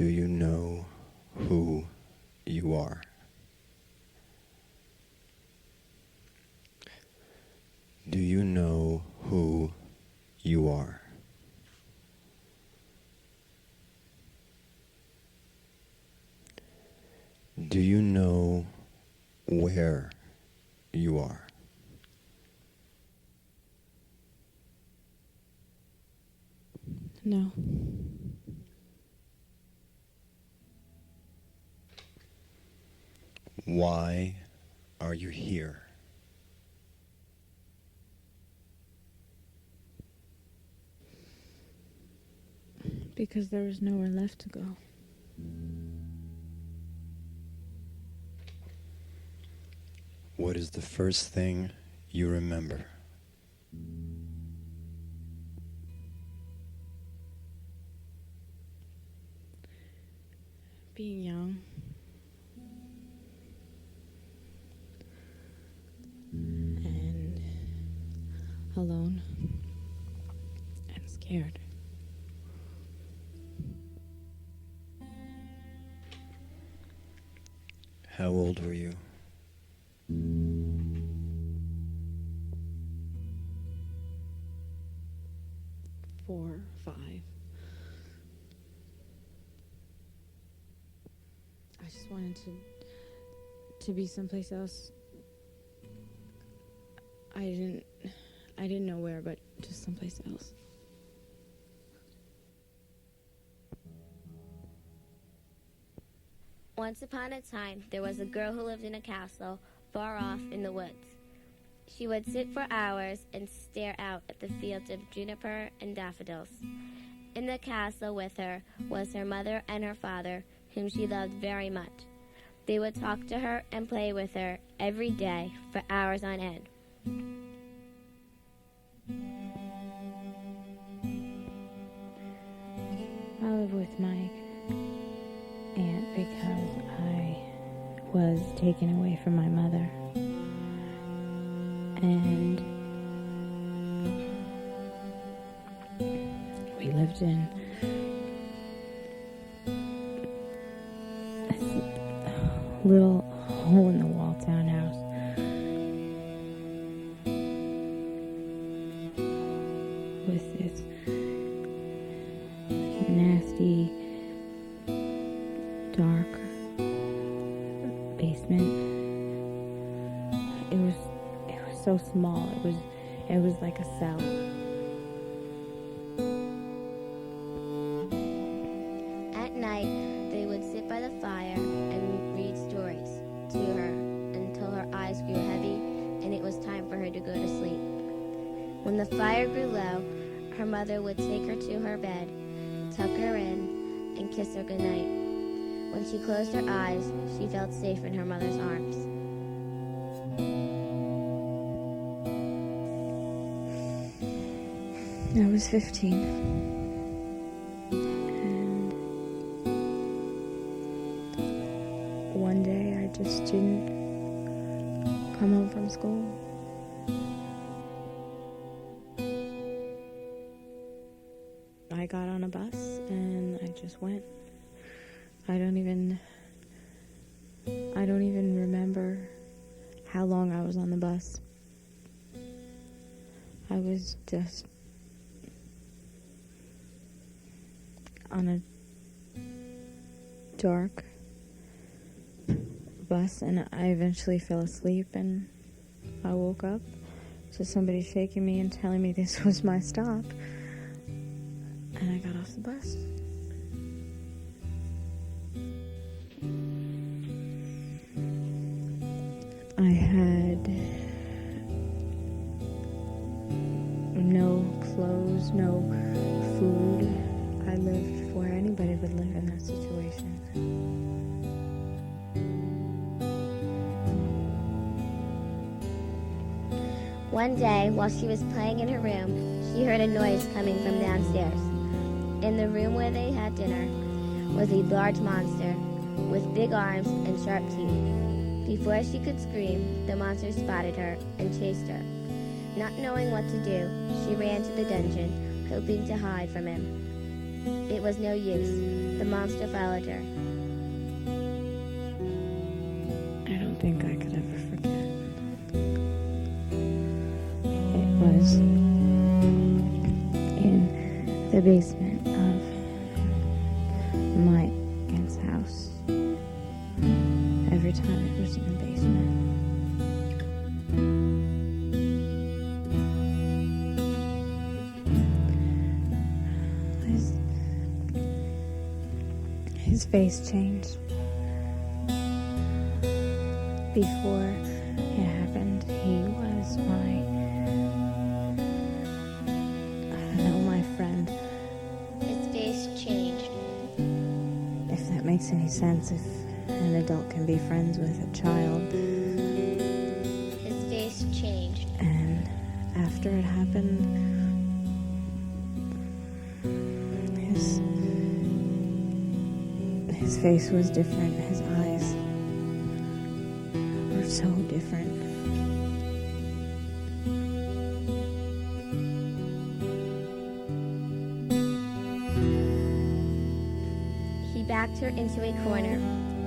Do you know who you are? Do you know who you are? Do you know where you are? No. Why are you here? Because there was nowhere left to go. What is the first thing you remember? Being young. And alone. And scared. How old were you? Four, 5. I just wanted to be someplace else. I didn't know where, but just someplace else. Once upon a time, there was a girl who lived in a castle far off in the woods. She would sit for hours and stare out at the fields of juniper and daffodils. In the castle with her was her mother and her father, whom she loved very much. They would talk to her and play with her every day for hours on end. I live with my aunt because I was taken away from my mother. And we lived in a little hole-in-the-wall townhouse. With this nasty, dark basement. It was so small. It was like a cell. At night, they would sit by the fire and read stories to her until her eyes grew heavy and it was time for her to go to sleep. When the fire grew low, her mother would take her to her bed, tuck her in, and kiss her goodnight. When she closed her eyes, she felt safe in her mother's arms. I was 15. And one day I just didn't come home from school. I got on a bus and I just went. I don't even remember how long I was on the bus. I was just on a dark bus, and I eventually fell asleep, and I woke up to somebody shaking me and telling me this was my stop, and I got off the bus. I had no clothes, no food. I lived where anybody would live in that situation. One day, while she was playing in her room, she heard a noise coming from downstairs. In the room where they had dinner was a large monster with big arms and sharp teeth. Before she could scream, the monster spotted her and chased her. Not knowing what to do, she ran to the dungeon, hoping to hide from him. It was no use. The monster followed her. I don't think I could ever forget. It was in the basement of my aunt's house. Every time it was in the basement. His face changed. Before it happened, he was my friend. His face changed. If that makes any sense, if an adult can be friends with a child. His face changed. And after it happened, his face was different. His eyes were so different. He backed her into a corner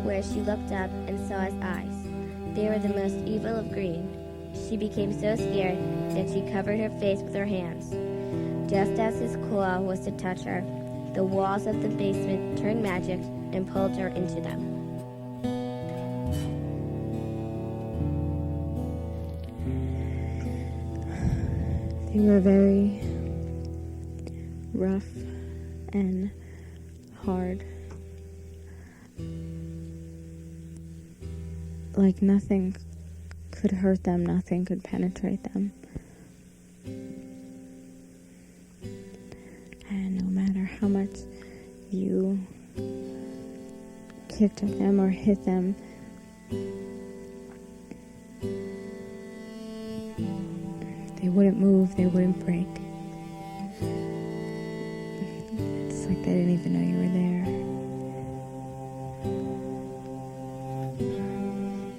where she looked up and saw his eyes. They were the most evil of green. She became so scared that she covered her face with her hands. Just as his claw was to touch her, the walls of the basement turned magic and pulled her into them. They were very rough and hard. Like nothing could hurt them, nothing could penetrate them. And no matter how much you kicked at them or hit them, they wouldn't move, they wouldn't break. It's like they didn't even know you were there.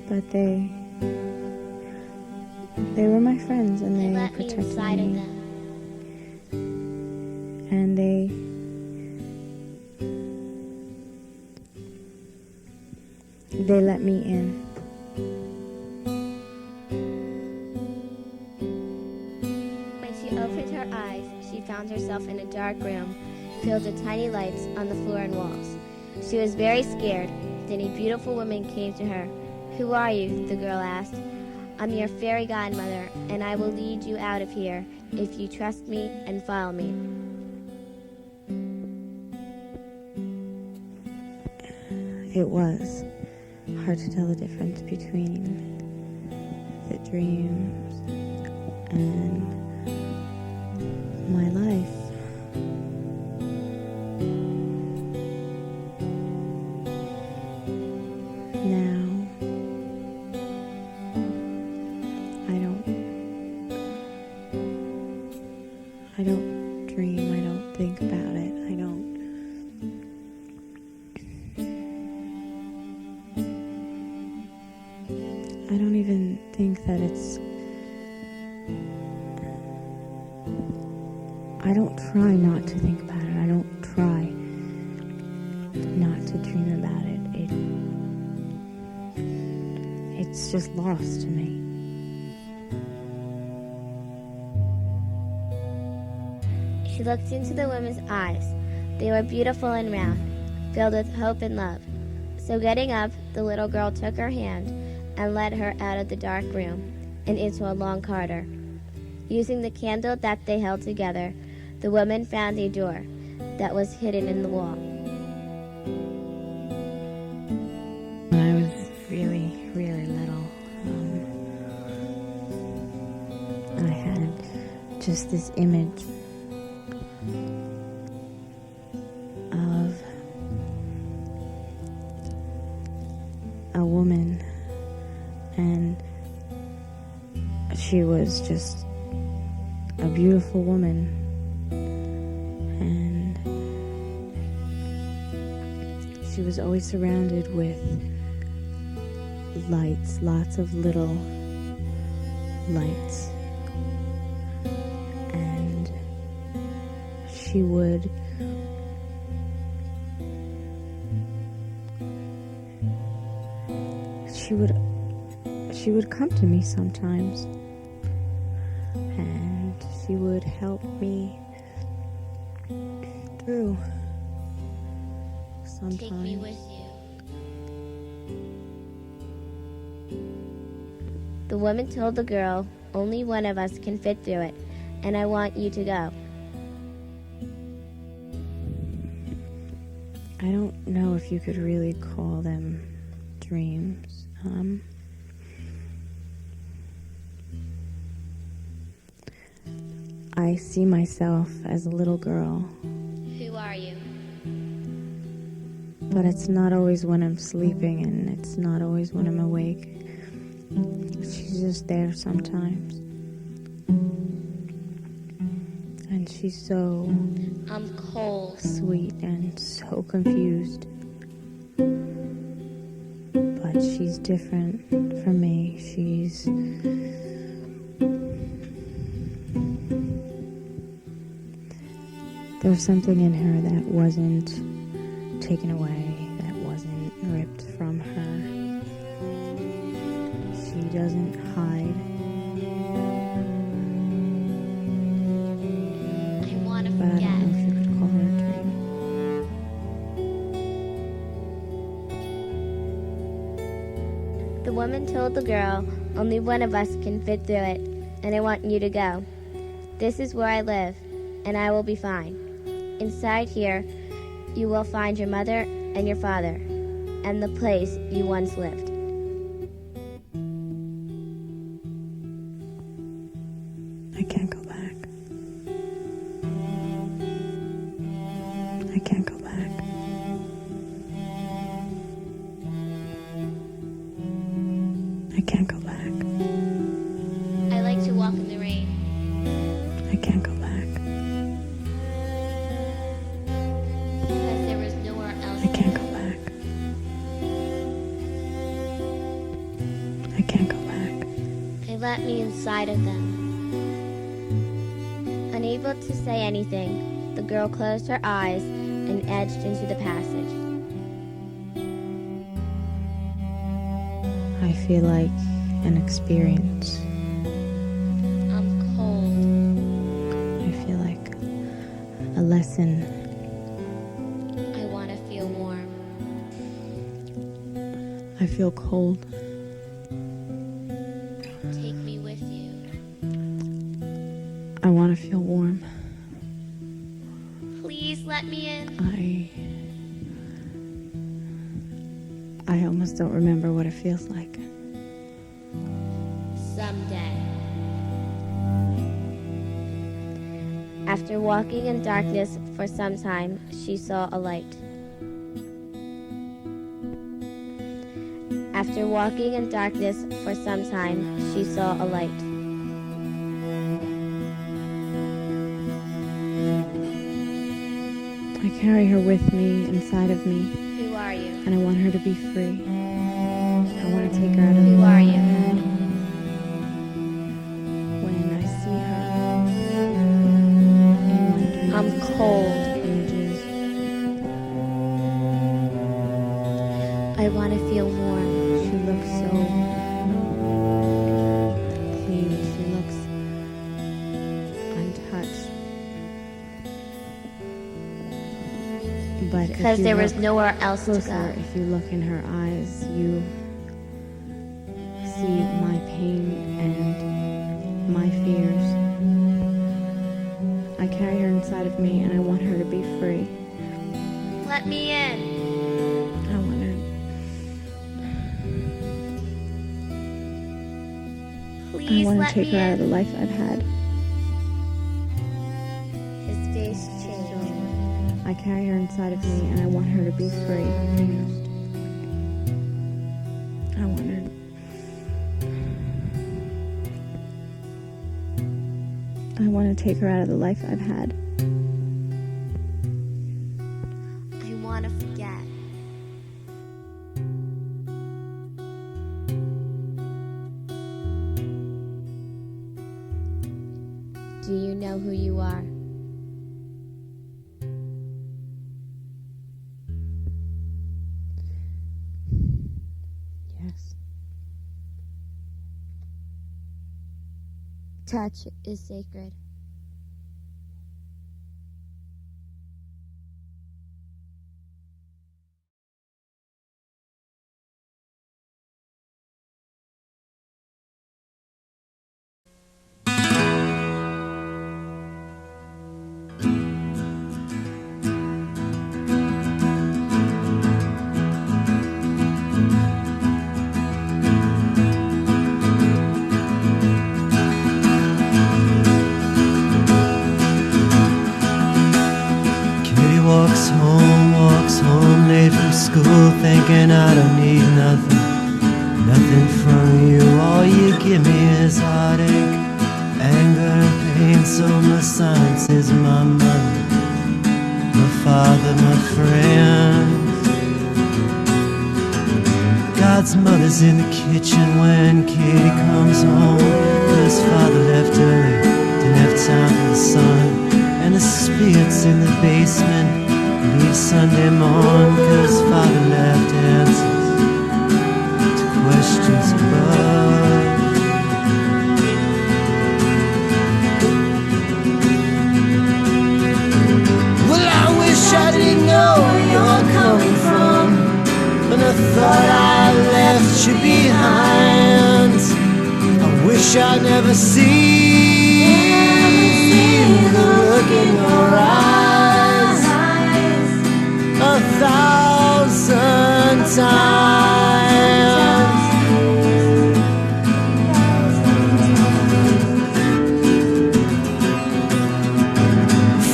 But they were my friends, and they let me protected inside me. of them. And they let me in. When she opened her eyes, she found herself in a dark room filled with tiny lights on the floor and walls. She was very scared. Then a beautiful woman came to her. "Who are you?" the girl asked. "I'm your fairy godmother, and I will lead you out of here if you trust me and follow me." It was hard to tell the difference between the dreams and my life. Now, I don't dream, I don't think about it, I don't even think that I don't try not to think about it. I don't try not to dream about it. It's just lost to me. She looked into the woman's eyes. They were beautiful and round, filled with hope and love. So getting up, the little girl took her hand and led her out of the dark room and into a long corridor. Using the candle that they held together, the woman found a door that was hidden in the wall. When I was really, really little, I had just this image of a woman, and she was just a beautiful woman, and she was always surrounded with lights, lots of little lights, and she would she would come to me sometimes, and she would help me through sometimes. Take me with you. The woman told the girl, only one of us can fit through it, and I want you to go. I don't know if you could really call them dreams. I see myself as a little girl, Who are you? but it's not always when I'm sleeping, and it's not always when I'm awake. She's just there sometimes. And she's so I'm cold. sweet and so confused. But she's different from me. There was something in her that wasn't taken away, that wasn't ripped from her. She doesn't hide. I want to But I don't forget. know if you could call her a dream. The woman told the girl, only one of us can fit through it, and I want you to go. This is where I live, and I will be fine. Inside here, you will find your mother and your father, and the place you once lived. I can't go back. I can't go back. I can't go back. I like to walk in the rain. I can't go back. Because there was nowhere else I can't go back. I can't go back. They let me inside of them. Unable to say anything, the girl closed her eyes and edged into the passage. I feel like an experience. I'm cold. I feel like a lesson. I want to feel warm. I feel cold. Take me with you. I want to feel warm. Please let me in. I almost don't remember what it feels like. Someday. After walking in darkness for some time, she saw a light. After walking in darkness for some time, she saw a light. I carry her with me, inside of me, Who are you? and I want her to be free. I want to take her out of Who the are life you? I've had. When I see her in my dreams, I'm cold. images, I want to feel warm. she looks so clean. She looks untouched. But if Because you there was look nowhere else to closer, go. if you look in her eyes, you see my pain and my fears. I carry her inside of me, and I want her to be free. Let me in. I want to. I Please want to let take me her out of in. the life I've had. His face changed. I carry her inside of me, and I want her to be free. I want her. I want to take her out of the life I've had. I want to forget. Do you know who you are? Yes. touch is sacred. Walks home late from school, thinking I don't need nothing from you. All you give me is heartache, anger and pain. So my silence is my mother, my father, my friends. God's mother's in the kitchen when Katie comes home, 'cause father left early, didn't have time for the son. And the spirits in the basement leave Sunday morn, 'cause father left answers to questions above. Well, I wish I didn't know where you're coming from, and I thought I left you behind. I wish I'd never seen the look in your eyes 1,000 times.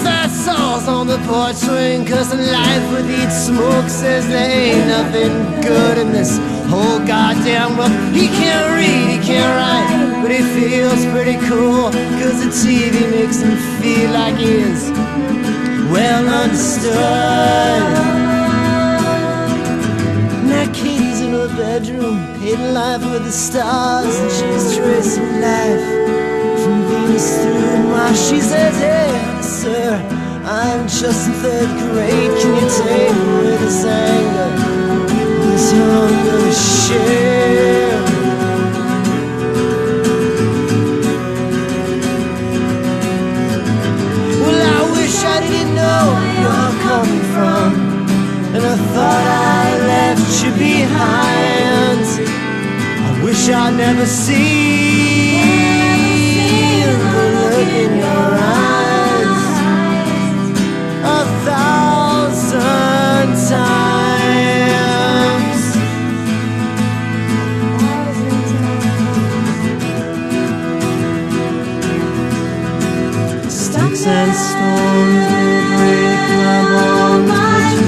Fat saws on the porch swing, 'cause the life with each smoke says there ain't nothing good in this whole goddamn world. He can't read, he can't write, but he feels pretty cool, 'cause the TV makes him feel like he is well understood. Now Katie's in her bedroom, hating life with the stars, and she's tracing life from Venus through Mars. She says, hey, sir, I'm just in 3rd grade. Can you take away this anger, this hunger to share? Well, I wish I didn't know where you're coming from, and I thought I left you behind. I wish I'd never seen the look in your eyes 1,000 times. Sticks and stones will break my bones, but you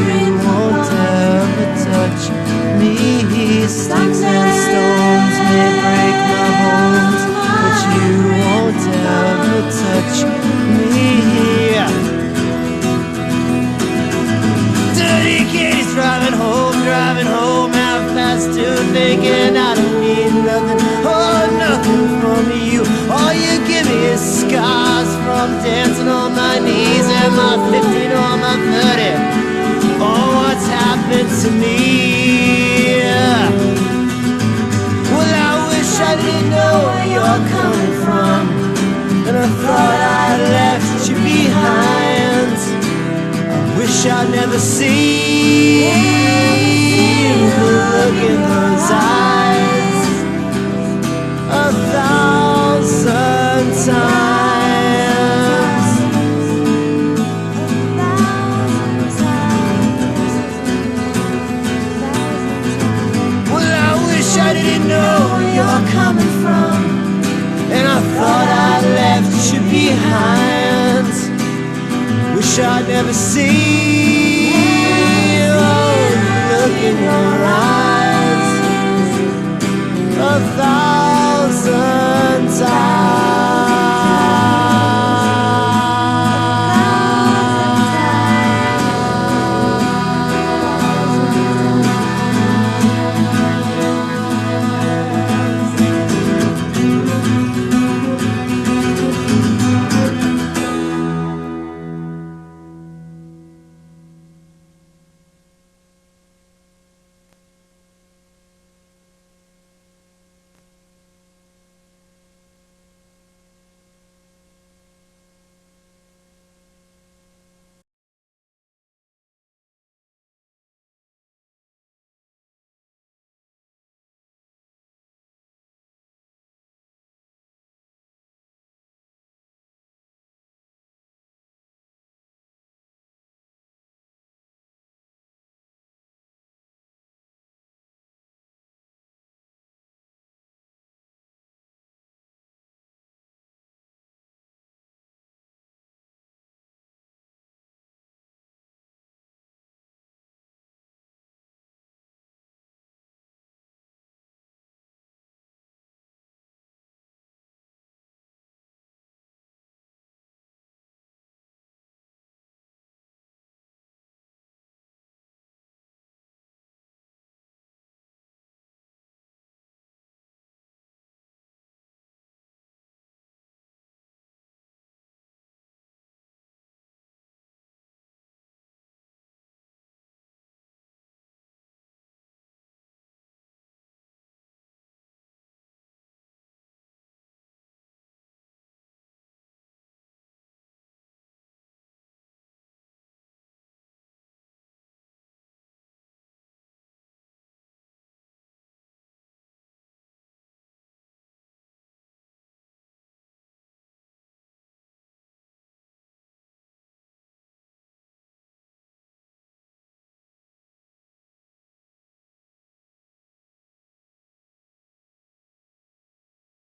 won't ever touch me. Sticks and stones may break my bones, but you won't ever touch me. Dirty Katie's driving home, 2:30, thinking I don't need nothing, oh, nothing from you. All you give me is scars from dancing on my knees, and my 15 or my 30. Oh, what's happened to me? Well, I wish I didn't know where you're coming from, and I thought I left you behind. I wish I'd never seen the look in those eyes 1,000 times. Well, I wish I didn't know where you're coming from, and I thought I left you behind. Wish I'd never seen the look in your eyes 1,000 times.